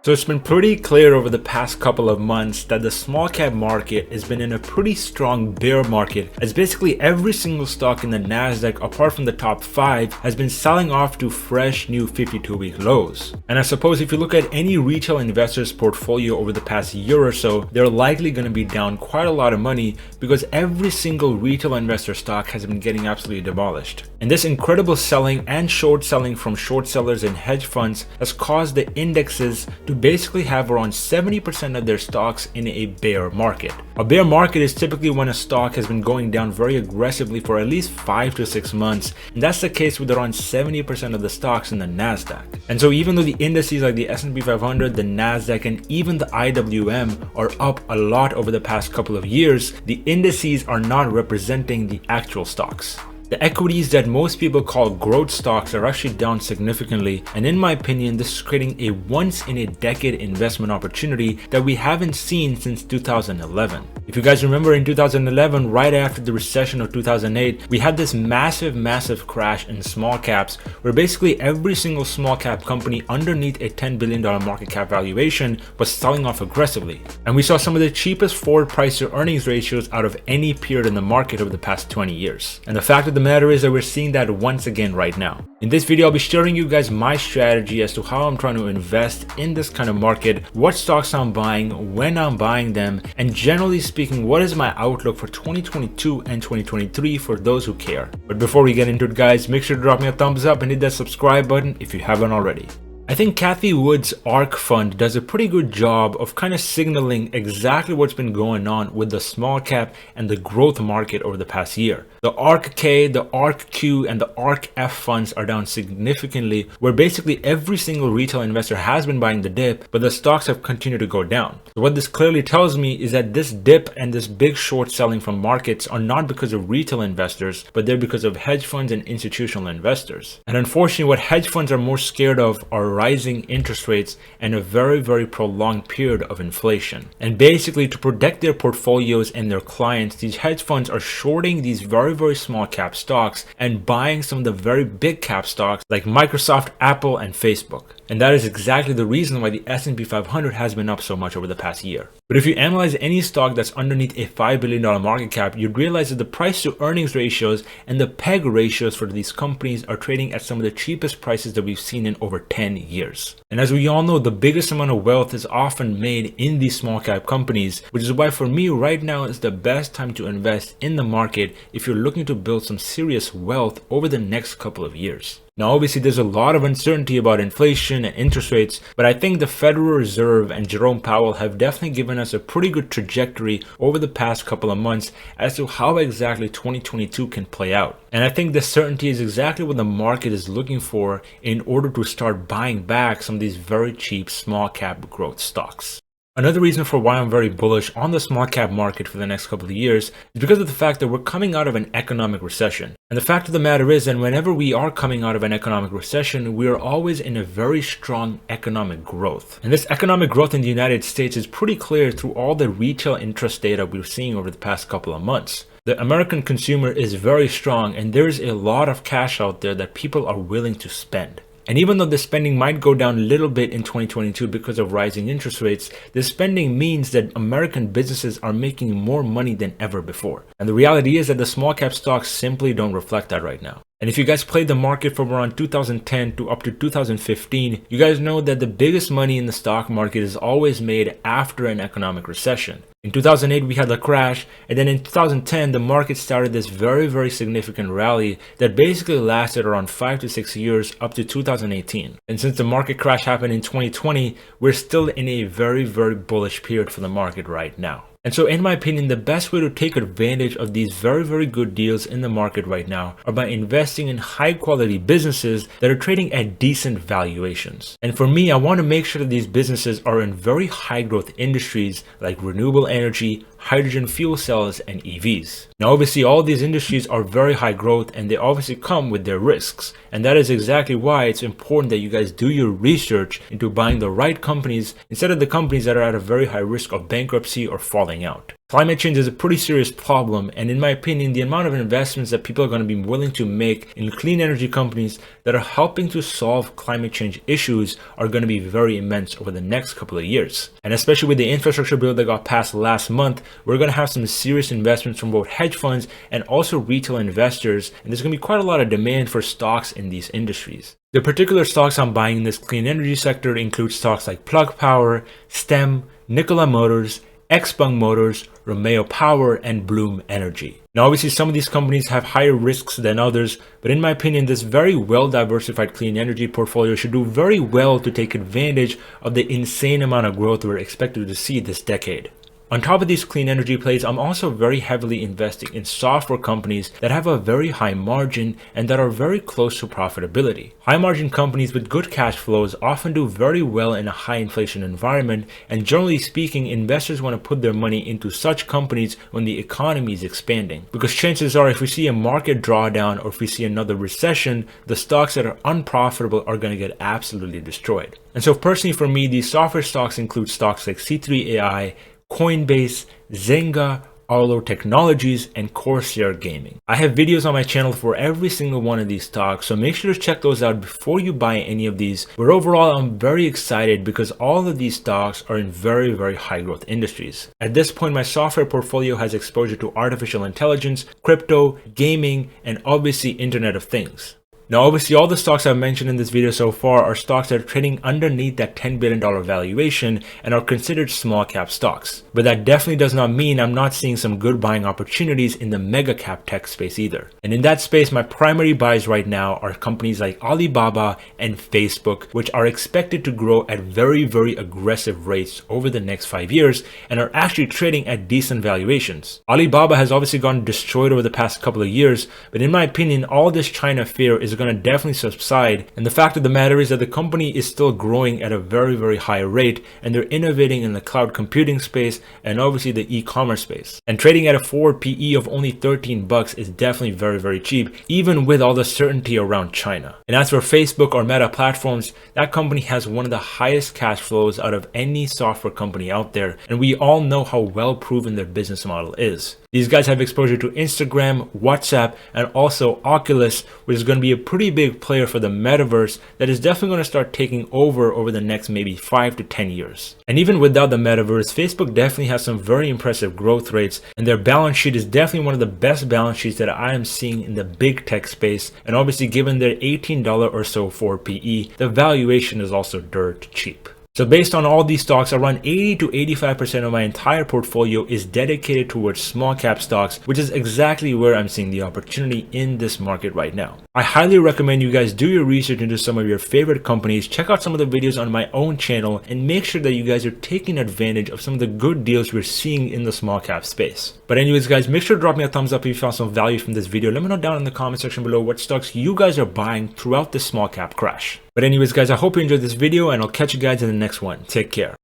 So it's been pretty clear over the past couple of months that the small cap market has been in a pretty strong bear market, as basically every single stock in the NASDAQ apart from the top 5 has been selling off to fresh new 52-week lows. And I suppose if you look at any retail investor's portfolio over the past year or so, they're likely going to be down quite a lot of money because every single retail investor stock has been getting absolutely demolished. And this incredible selling and short selling from short sellers and hedge funds has caused the indexes to basically have around 70% of their stocks in a bear market. A bear market is typically when a stock has been going down very aggressively for at least 5 to 6 months, and that's the case with around 70% of the stocks in the NASDAQ. And so even though the indices like the S&P 500, the NASDAQ, and even the IWM are up a lot over the past couple of years, the indices are not representing the actual stocks. The equities that most people call growth stocks are actually down significantly, and in my opinion, this is creating a once-in-a-decade investment opportunity that we haven't seen since 2011. If you guys remember, in 2011, right after the recession of 2008, we had this massive crash in small caps where basically every single small cap company underneath a $10 billion market cap valuation was selling off aggressively. And we saw some of the cheapest forward price to earnings ratios out of any period in the market over the past 20 years. And the fact of the matter is that we're seeing that once again right now. In this video, I'll be sharing you guys my strategy as to how I'm trying to invest in this kind of market, what stocks I'm buying, when I'm buying them, and generally speaking, what is my outlook for 2022 and 2023 for those who care. But before we get into it, guys, make sure to drop me a thumbs up and hit that subscribe button if you haven't already. I think Cathie Wood's ARK fund does a pretty good job of kind of signaling exactly what's been going on with the small cap and the growth market over the past year. The ARK-K, the ARK-Q, and the ARK-F funds are down significantly, where basically every single retail investor has been buying the dip, but the stocks have continued to go down. So what this clearly tells me is that this dip and this big short selling from markets are not because of retail investors, but they're because of hedge funds and institutional investors. And unfortunately, what hedge funds are more scared of are rising interest rates and a very prolonged period of inflation. And basically, to protect their portfolios and their clients, these hedge funds are shorting these very small cap stocks and buying some of the very big cap stocks like Microsoft, Apple, and Facebook. And that is exactly the reason why the S&P 500 has been up so much over the past year. But if you analyze any stock that's underneath a $5 billion market cap, you'd realize that the price to earnings ratios and the PEG ratios for these companies are trading at some of the cheapest prices that we've seen in over 10 years. And as we all know, the biggest amount of wealth is often made in these small cap companies, which is why for me right now is the best time to invest in the market if you're looking to build some serious wealth over the next couple of years. Now, obviously, there's a lot of uncertainty about inflation and interest rates, but I think the Federal Reserve and Jerome Powell have definitely given us a pretty good trajectory over the past couple of months as to how exactly 2022 can play out. And I think the certainty is exactly what the market is looking for in order to start buying back some of these very cheap small cap growth stocks. Another reason for why I'm very bullish on the small cap market for the next couple of years is because of the fact that we're coming out of an economic recession. And the fact of the matter is that whenever we are coming out of an economic recession, we are always in a very strong economic growth. And this economic growth in the United States is pretty clear through all the retail interest data we're seeing over the past couple of months. The American consumer is very strong, and there's a lot of cash out there that people are willing to spend. And even though the spending might go down a little bit in 2022 because of rising interest rates, the spending means that American businesses are making more money than ever before. And the reality is that the small cap stocks simply don't reflect that right now. And if you guys played the market from around 2010 to up to 2015, you guys know that the biggest money in the stock market is always made after an economic recession. In 2008, we had the crash, and then in 2010, the market started this very significant rally that basically lasted around 5 to 6 years up to 2018. And since the market crash happened in 2020, we're still in a very bullish period for the market right now. And so in my opinion, the best way to take advantage of these very good deals in the market right now are by investing in high quality businesses that are trading at decent valuations. And for me, I want to make sure that these businesses are in very high growth industries like renewable energy, hydrogen fuel cells, and EVs. Now, obviously, all these industries are very high growth and they obviously come with their risks. And that is exactly why it's important that you guys do your research into buying the right companies instead of the companies that are at a very high risk of bankruptcy or falling out. Climate change is a pretty serious problem, and in my opinion, the amount of investments that people are going to be willing to make in clean energy companies that are helping to solve climate change issues are going to be very immense over the next couple of years. And especially with the infrastructure bill that got passed last month, we're going to have some serious investments from both hedge funds and also retail investors, and there's going to be quite a lot of demand for stocks in these industries. The particular stocks I'm buying in this clean energy sector include stocks like Plug Power, STEM, Nikola Motors, Xpeng Motors, Romeo Power, and Bloom Energy. Now obviously some of these companies have higher risks than others, but in my opinion this very well diversified clean energy portfolio should do very well to take advantage of the insane amount of growth we're expected to see this decade. On top of these clean energy plays, I'm also very heavily investing in software companies that have a very high margin and that are very close to profitability. High margin companies with good cash flows often do very well in a high inflation environment, and generally speaking, investors want to put their money into such companies when the economy is expanding. Because chances are if we see a market drawdown or if we see another recession, the stocks that are unprofitable are going to get absolutely destroyed. And so personally for me, these software stocks include stocks like C3AI, Coinbase, Zynga, Arlo Technologies, and Corsair Gaming. I have videos on my channel for every single one of these stocks, so make sure to check those out before you buy any of these. But overall, I'm very excited because all of these stocks are in very high growth industries. At this point, my software portfolio has exposure to artificial intelligence, crypto, gaming, and obviously Internet of Things. Now obviously all the stocks I've mentioned in this video so far are stocks that are trading underneath that $10 billion valuation and are considered small cap stocks. But that definitely does not mean I'm not seeing some good buying opportunities in the mega cap tech space either. And in that space, my primary buys right now are companies like Alibaba and Facebook, which are expected to grow at very aggressive rates over the next 5 years and are actually trading at decent valuations. Alibaba has obviously gotten destroyed over the past couple of years, but in my opinion, all this China fear is going to definitely subside, and the fact of the matter is that the company is still growing at a very high rate, and they're innovating in the cloud computing space and obviously the e-commerce space. And trading at a forward PE of only 13 bucks is definitely very cheap, even with all the certainty around China. And as for Facebook or Meta platforms, that company has one of the highest cash flows out of any software company out there, and we all know how well proven their business model is. These guys have exposure to Instagram, WhatsApp, and also Oculus, which is going to be a pretty big player for the metaverse that is definitely going to start taking over the next maybe 5 to 10 years. And even without the metaverse, Facebook definitely has some very impressive growth rates, and their balance sheet is definitely one of the best balance sheets that I am seeing in the big tech space. And obviously given their $18 or so for PE, the valuation is also dirt cheap. So based on all these stocks, around 80 to 85% of my entire portfolio is dedicated towards small cap stocks, which is exactly where I'm seeing the opportunity in this market right now. I highly recommend you guys do your research into some of your favorite companies, check out some of the videos on my own channel, and make sure that you guys are taking advantage of some of the good deals we're seeing in the small cap space. But anyways guys, make sure to drop me a thumbs up if you found some value from this video. Let me know down in the comment section below what stocks you guys are buying throughout this small cap crash. But anyways guys, I hope you enjoyed this video, and I'll catch you guys in the next one. Take care.